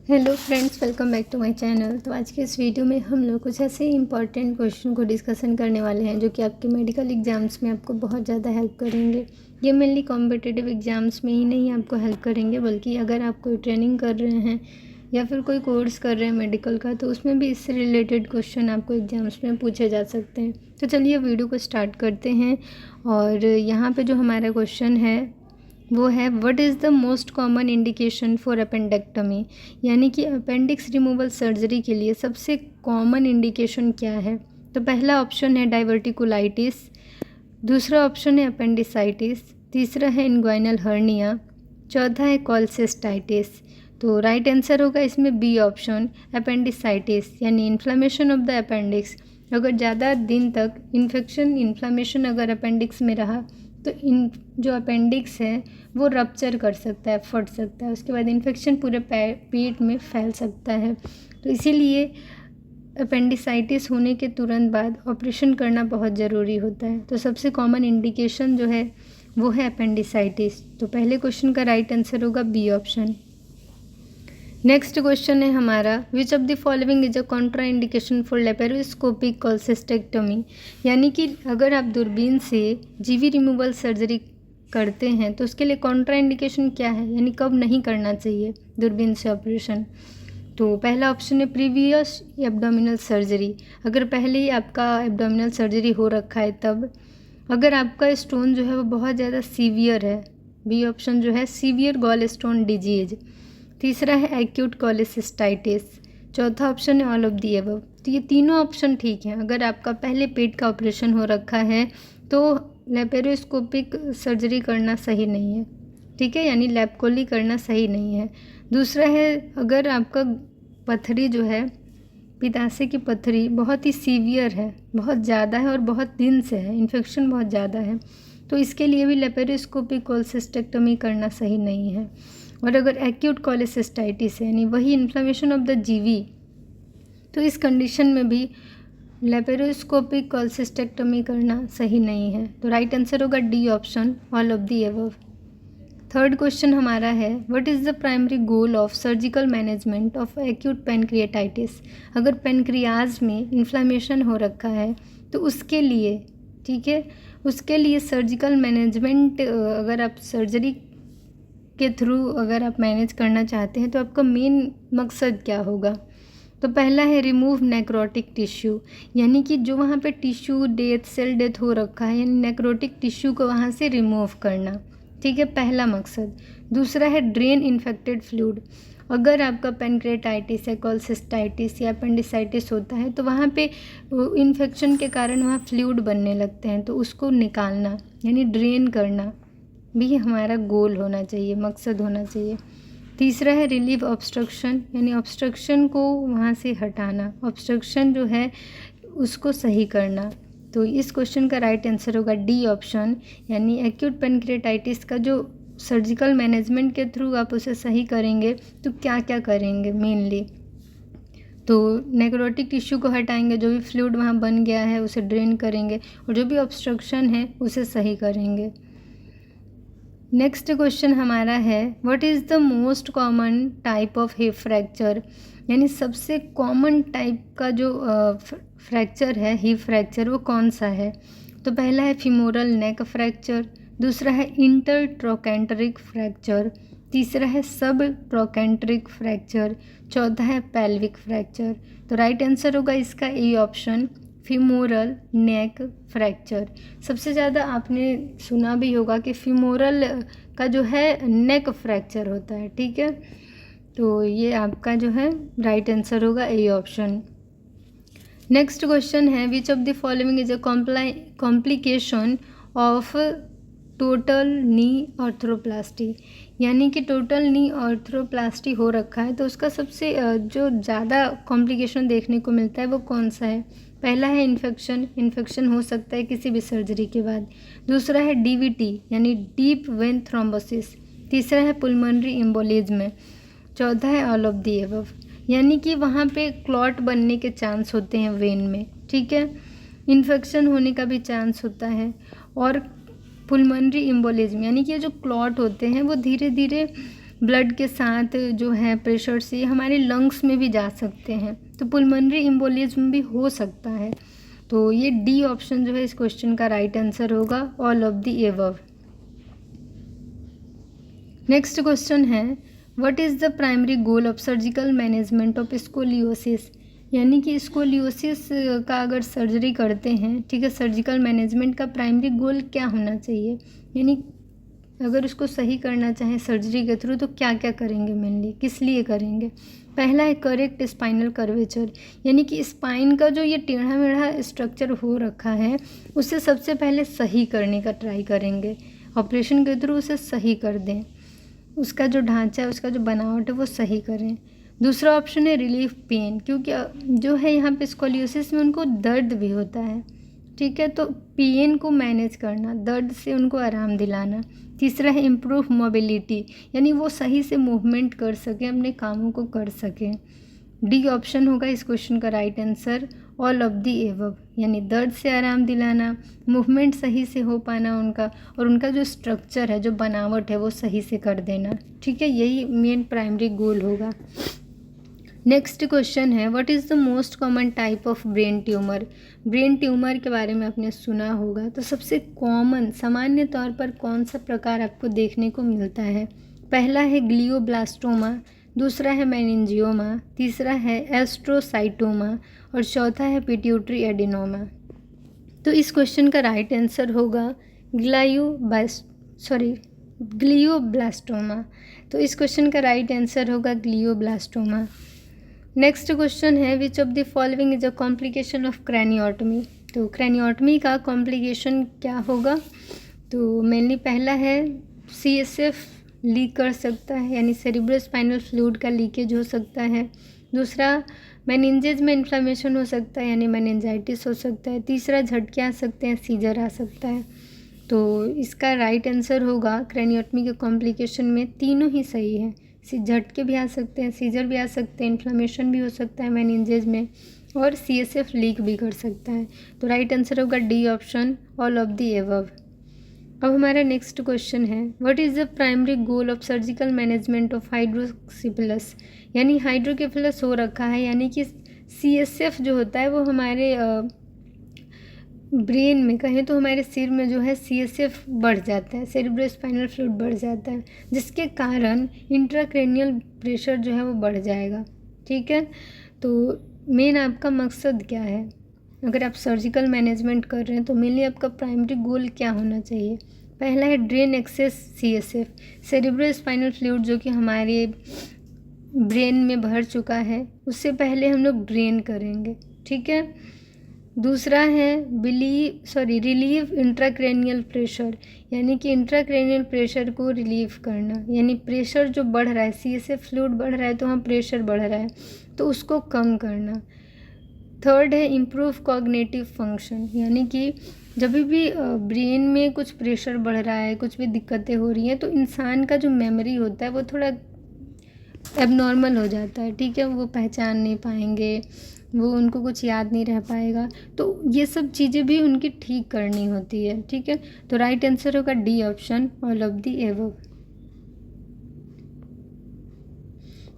Hello friends, welcome back to my channel. तो आज के इस वीडियो में हम लोग कुछ ऐसे इंपॉर्टेंट क्वेश्चन को डिस्कशन करने वाले हैं जो कि आपके मेडिकल एग्जाम्स में आपको बहुत ज़्यादा हेल्प करेंगे। ये मेनली कॉम्पिटिटिव एग्जाम्स में ही नहीं आपको हेल्प करेंगे, बल्कि अगर आप कोई ट्रेनिंग कर रहे हैं या फिर कोई कोर्स कर रहे हैं मेडिकल का, तो उसमें भी इससे रिलेटेड क्वेश्चन आपको एग्जाम्स में पूछे जा सकते हैं। तो चलिए वीडियो को स्टार्ट करते हैं। और यहाँ पर जो हमारा क्वेश्चन है वो है, what is the most common indication for appendectomy, यानी कि अपेंडिक्स रिमूवल सर्जरी के लिए सबसे कॉमन इंडिकेशन क्या है। तो पहला ऑप्शन है डाइवर्टिकुलाइटिस, दूसरा ऑप्शन है अपेंडिसाइटिस, तीसरा है इंग्वाइनल हर्निया, चौथा है कोलसिस्टाइटिस। तो राइट आंसर होगा इसमें बी ऑप्शन, अपेंडिसाइटिस, यानी इन्फ्लेमेशन ऑफ द अपेंडिक्स। अगर ज़्यादा दिन तक इन्फ्लेमेशन अगर अपेंडिक्स में रहा तो इन जो अपेंडिक्स है वो रप्चर कर सकता है, फट सकता है, उसके बाद इन्फेक्शन पूरे पेट में फैल सकता है। तो इसीलिए अपेंडिसाइटिस होने के तुरंत बाद ऑपरेशन करना बहुत ज़रूरी होता है। तो सबसे कॉमन इंडिकेशन जो है वो है अपेंडिसाइटिस। तो पहले क्वेश्चन का राइट आंसर होगा बी ऑप्शन। नेक्स्ट क्वेश्चन है हमारा, which of the following is a contraindication for laparoscopic cholecystectomy, यानी कि अगर आप दूरबीन से जीवी रिमूवल सर्जरी करते हैं तो उसके लिए कॉन्ट्रा इंडिकेशन क्या है, यानी कब नहीं करना चाहिए दूरबीन से ऑपरेशन। तो पहला ऑप्शन है प्रीवियस एब्डोमिनल सर्जरी, अगर पहले ही आपका एब्डोमिनल सर्जरी हो रखा है तब, अगर आपका स्टोन जो है वो बहुत ज़्यादा सीवियर है, बी ऑप्शन जो है सीवियर गॉल स्टोन डिजीज, तीसरा है एक्यूट कोलेसिस्टाइटिस, चौथा ऑप्शन है ऑल ऑफ दी अबव। तो ये तीनों ऑप्शन ठीक हैं। अगर आपका पहले पेट का ऑपरेशन हो रखा है तो लेपेरोस्कोपिक सर्जरी करना सही नहीं है, ठीक है, यानी लैप्रोस्कोपी करना सही नहीं है। दूसरा है, अगर आपका पथरी जो है, पित्ताशय की पथरी बहुत ही सीवियर है, बहुत ज़्यादा है और बहुत दिन से है, इन्फेक्शन बहुत ज़्यादा है, तो इसके लिए भी लेपेरोस्कोपिक कोलसिस्टेक्टमी करना सही नहीं है। और अगर एक्यूट कोलेसिस्टाइटिस है, यानी वही इन्फ्लेमेशन ऑफ द जीवी, तो इस कंडीशन में भी लेपेरोस्कोपिक कोलसिस्टेक्टमी करना सही नहीं है। तो राइट आंसर होगा D option, all of the above. Third question हमारा है, what is the primary goal of surgical management of acute pancreatitis, अगर पेनक्रियाज में इन्फ्लेमेशन हो रखा है तो उसके लिए, ठीक है, उसके लिए सर्जिकल मैनेजमेंट, अगर आप सर्जरी के थ्रू अगर आप मैनेज करना चाहते हैं तो आपका मेन मकसद क्या होगा। तो पहला है रिमूव नेक्रोटिक टिश्यू, यानी कि जो वहाँ पे टिश्यू डेथ, सेल डेथ हो रखा है, यानी नेक्रोटिक टिश्यू को वहाँ से रिमूव करना, ठीक है, पहला मकसद। दूसरा है ड्रेन इन्फेक्टेड फ्लूइड, अगर आपका पेनक्रिएटाइटिस है, कोलसिस्टाइटिस या अपेंडिसाइटिस होता है तो वहाँ पे इन्फेक्शन के कारण वहाँ फ्लूइड बनने लगते हैं, तो उसको निकालना यानी ड्रेन करना भी हमारा गोल होना चाहिए, मकसद होना चाहिए। तीसरा है रिलीव ऑब्स्ट्रक्शन, यानी ऑब्स्ट्रक्शन को वहाँ से हटाना, ऑब्स्ट्रक्शन जो है उसको सही करना। तो इस क्वेश्चन का राइट आंसर होगा डी ऑप्शन, यानी एक्यूट पेनक्रिएटाइटिस का जो सर्जिकल मैनेजमेंट के थ्रू आप उसे सही करेंगे तो क्या क्या करेंगे मेनली, तो नेक्रोटिक टिश्यू को हटाएंगे, जो भी फ्लूइड वहाँ बन गया है उसे ड्रेन करेंगे, और जो भी ऑब्स्ट्रक्शन है उसे सही करेंगे। नेक्स्ट क्वेश्चन हमारा है, what is the most common type of hip fracture, यानी सबसे कॉमन टाइप का जो फ्रैक्चर है, हिप फ्रैक्चर, वो कौन सा है। तो पहला है फिमोरल नेक फ्रैक्चर, दूसरा है इंटर ट्रोकेंट्रिक फ्रैक्चर, तीसरा है सब ट्रोकेंट्रिक फ्रैक्चर, चौथा है पेल्विक फ्रैक्चर। तो राइट आंसर होगा इसका A option, femoral neck fracture. सबसे ज़्यादा आपने सुना भी होगा कि फीमोरल का जो है नेक फ्रैक्चर होता है, ठीक है, तो ये आपका जो है राइट आंसर होगा ए ऑप्शन। नेक्स्ट क्वेश्चन है, which of the following is a complication of total knee arthroplasty, यानी कि टोटल नी ऑर्थ्रोप्लास्टी हो रखा है तो उसका सबसे जो ज़्यादा कॉम्प्लिकेशन देखने को मिलता है वो कौन सा है। पहला है इन्फेक्शन हो सकता है किसी भी सर्जरी के बाद, दूसरा है डीवीटी यानी डीप वेन थ्रोम्बोसिस, तीसरा है पुल्मोनरी एम्बोलिज्म, चौथा है ऑल ऑफ दी अबव, यानी कि वहाँ पे क्लॉट बनने के चांस होते हैं वेन में, ठीक है, इन्फेक्शन होने का भी चांस होता है, और पुल्मोनरी एम्बोलिज्म यानी कि जो क्लॉट होते हैं वो धीरे धीरे ब्लड के साथ जो है प्रेशर से हमारे लंग्स में भी जा सकते हैं, तो पुल्मोनरी एम्बोलिज्म भी हो सकता है। तो ये डी ऑप्शन जो है इस क्वेश्चन का राइट आंसर होगा, all of the above. Next question है, what is the primary goal of surgical management of scoliosis. यानी कि स्कोलियोसिस का अगर सर्जरी करते हैं, ठीक है, सर्जिकल मैनेजमेंट का प्राइमरी गोल क्या होना चाहिए, यानी अगर उसको सही करना चाहें सर्जरी के थ्रू तो क्या क्या करेंगे, मेनली किस लिए करेंगे। पहला है करेक्ट स्पाइनल कर्वेचर, यानी कि स्पाइन का जो ये टेढ़ा मेढ़ा स्ट्रक्चर हो रखा है उसे सबसे पहले सही करने का ट्राई करेंगे, ऑपरेशन के थ्रू उसे सही कर दें, उसका जो ढांचा है उसका जो बनावट है वो सही करें। दूसरा ऑप्शन है रिलीफ पेन, क्योंकि जो है यहाँ पे स्कोलियोसिस में उनको दर्द भी होता है, ठीक है, तो पेन को मैनेज करना, दर्द से उनको आराम दिलाना। तीसरा है इम्प्रूव मोबिलिटी, यानी वो सही से मूवमेंट कर सकें, अपने कामों को कर सकें। डी ऑप्शन होगा इस क्वेश्चन का right answer, all of the above, यानी दर्द से आराम दिलाना, मूवमेंट सही से हो पाना उनका, और उनका जो स्ट्रक्चर है, जो बनावट है वो सही से कर देना, ठीक है, यही मेन प्राइमरी गोल होगा। नेक्स्ट क्वेश्चन है, what is the most common type of brain tumour. Brain tumour के बारे में आपने सुना होगा, तो सबसे कॉमन सामान्य तौर पर कौन सा प्रकार आपको देखने को मिलता है। पहला है ग्लियोब्लास्टोमा, दूसरा है मेनिंजियोमा, तीसरा है एस्ट्रोसाइटोमा और चौथा है पिट्यूटरी एडिनोमा। तो इस क्वेश्चन का राइट आंसर होगा ग्लियोब्लास्टोमा। तो इस क्वेश्चन का राइट आंसर होगा ग्लियोब्लास्टोमा। नेक्स्ट क्वेश्चन है, which of the following is a complication of craniotomy. तो क्रैनियोटमी का कॉम्प्लिकेशन क्या होगा, तो मेनली पहला है CSF लीक कर सकता है, यानी सेरिब्रोस्पाइनल फ्लूइड का लीकेज हो सकता है। दूसरा मेनिंजेज में इन्फ्लेमेशन हो सकता है, यानी मेनिंजाइटिस हो सकता है। तीसरा झटके आ सकते हैं, सीजर आ सकता है। तो इसका राइट आंसर होगा क्रैनियोटमी के कॉम्प्लिकेशन में तीनों ही सही है, झटके भी आ सकते हैं, सीजर भी आ सकते हैं, इन्फ्लेमेशन भी हो सकता है मेनिंजेज में, और CSF लीक भी कर सकता है। तो राइट आंसर होगा D option, all of the above. अब हमारा नेक्स्ट क्वेश्चन है, what is the primary goal of surgical management of hydrocephalus. यानी हाइड्रोकेफेलस हो रखा है, यानी कि CSF जो होता है वो हमारे ब्रेन में कहें तो हमारे सिर में जो है CSF बढ़ जाता है, सेरिब्रोस्पाइनल फ्लूइड बढ़ जाता है, जिसके कारण इंट्राक्रैनियल प्रेशर जो है वो बढ़ जाएगा, ठीक है। तो मेन आपका मकसद क्या है, अगर आप सर्जिकल मैनेजमेंट कर रहे हैं तो मेनली आपका प्राइमरी गोल क्या होना चाहिए। पहला है drain excess CSF, cerebrospinal fluid जो कि हमारे ब्रेन में भर चुका है उससे पहले हम लोग ड्रेन करेंगे, ठीक है। दूसरा है रिलीव इंट्राक्रैनियल प्रेशर, यानी कि इंट्राक्रैनियल प्रेशर को रिलीव करना, यानी प्रेशर जो बढ़ रहा है, CSF फ्लूइड बढ़ रहा है तो हम प्रेशर बढ़ रहा है तो उसको कम करना। थर्ड है इम्प्रूव कॉग्निटिव फंक्शन, यानी कि जब भी ब्रेन में कुछ प्रेशर बढ़ रहा है, कुछ भी दिक्कतें हो रही हैं तो इंसान का जो मेमोरी होता है वो थोड़ा एबनॉर्मल हो जाता है, ठीक है, वो पहचान नहीं पाएंगे, वो उनको कुछ याद नहीं रह पाएगा, तो ये सब चीज़ें भी उनकी ठीक करनी होती है, ठीक है। तो राइट आंसर होगा D option, all of the above.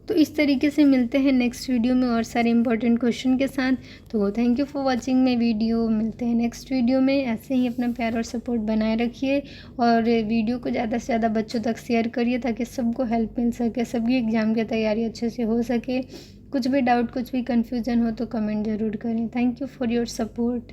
तो इस तरीके से मिलते हैं नेक्स्ट वीडियो में और सारे इंपॉर्टेंट क्वेश्चन के साथ। तो thank you for watching my video, मिलते हैं नेक्स्ट वीडियो में। ऐसे ही अपना प्यार और सपोर्ट बनाए रखिए और वीडियो को ज़्यादा से ज़्यादा बच्चों तक शेयर करिए ताकि सबको हेल्प मिल सके, सबकी एग्ज़ाम की तैयारी अच्छे से हो सके। कुछ भी डाउट, कुछ भी कन्फ्यूज़न हो तो कमेंट ज़रूर करें। Thank you for your support.